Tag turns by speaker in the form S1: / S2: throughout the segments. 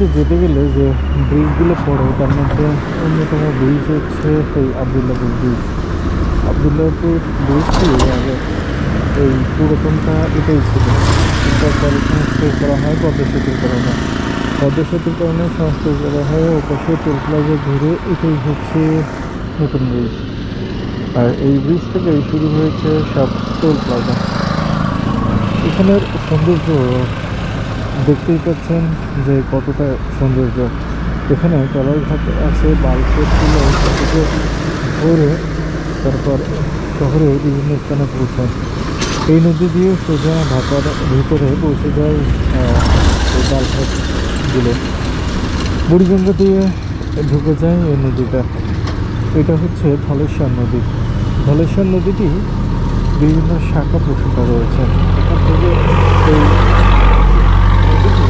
S1: ব্রিজটিতে যেতে গেলে যে ব্রিজগুলো পড়ে তার মধ্যে অন্যতম ব্রিজ হচ্ছে এই আবদুল্লাপুর ব্রিজ। আবদুল্লাপুর ব্রিজটি আগে এই পুরাতনটা এটাই ছিল, কিন্তু পরে সংস্কার করা হয় পদ্মা সেতুর কারণে। পদ্মা সেতুর কারণে সংস্কার করা হয় ওপাশে টোল প্লাজা ঘুরে এটাই হচ্ছে নতুন ব্রিজ। আর এই ব্রিজ থেকেই শুরু হয়েছে সব টোল প্লাজা। এখানের সৌন্দর্য দেখতেই পাচ্ছেন যে কতটা সৌন্দর্য। এখানে টলারঘাট আছে, বালুচর ছিল থেকে ধরে তারপর শহরের বিভিন্ন স্থানে পৌঁছায়। এই নদী দিয়ে সোজা ঢাকার ভিতরে পৌঁছে যায় এই ডালঘাটগুলো। বুড়িগঙ্গা দিয়ে ঢুকে যায় এই নদীটা। এটা হচ্ছে ধলেশ্বর নদী। ধলেশ্বর নদীটি বিভিন্ন শাখা প্রশাখা রয়েছে। এখান থেকে এই নদীটি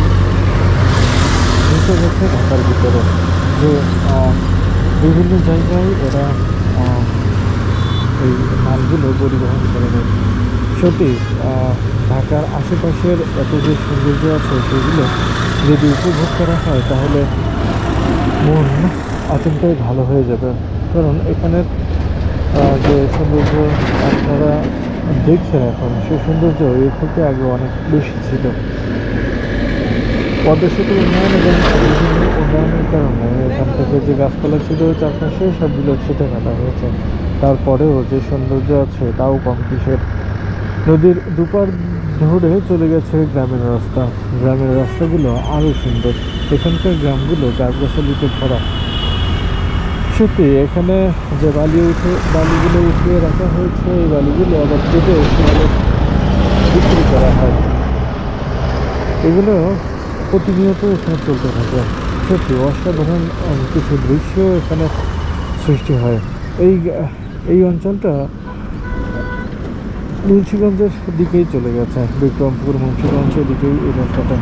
S1: ঢুকে গেছে ঢাকার ভিতরে, যে বিভিন্ন জায়গায় এরা এই মালগুলো পরিবহন করে নেয়। সত্যি ঢাকার আশেপাশের এত যে সৌন্দর্য আছে সেগুলো যদি উপভোগ করা হয় তাহলে মন অচিন্তায় ভালো হয়ে যাবে। কারণ এখানের যে সৌন্দর্য আপনারা দেখছেন এখন, সেই সৌন্দর্য এর থেকে আগে অনেক বেশি ছিল। পদ্মা সেতুর উন্নয়ন এবং বিভিন্ন উন্নয়নের কারণে এখান থেকে যে গাছপালা ছিল চারপাশে সবগুলো ছেটে কাটা হয়েছে। তারপরেও যে সৌন্দর্য আছে তাও কম কিসের। নদীর দুপার ধরে চলে গেছে গ্রামের রাস্তা। গ্রামের রাস্তাগুলো আরও সুন্দর। এখানকার গ্রামগুলো গাছগাছালিতে ভরা। সত্যি এখানে যে বালিগুলো উঠিয়ে রাখা হয়েছে, এই বালিগুলো আবার কেটে সেগুলো বিক্রি করা হয়। এগুলো প্রতিনিয়ত এখানে চলতে থাকে। সত্যি অসাধারণ কিছু দৃশ্য এখানে সৃষ্টি হয়। এই এই অঞ্চলটা মুন্সিগঞ্জের দিকেই চলে গেছে, বিক্রমপুর মুন্সিগঞ্জের দিকেই এই রাস্তাটা।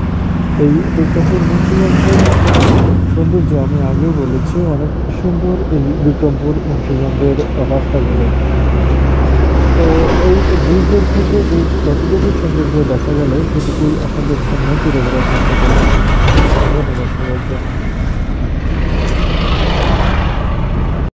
S1: এই বিক্রমপুর মুন্সিগঞ্জের সৌন্দর্য আমি আগেও বলেছি, অনেক সুন্দর এই বিক্রমপুর মুন্সিগঞ্জের রাস্তাগুলো। তো এই ব্রিজের থেকে এই যতটুকু সৌন্দর্য দেখা গেল সেটুকুই আপনাদের সামনে তুলে ধরার চেষ্টা করলাম।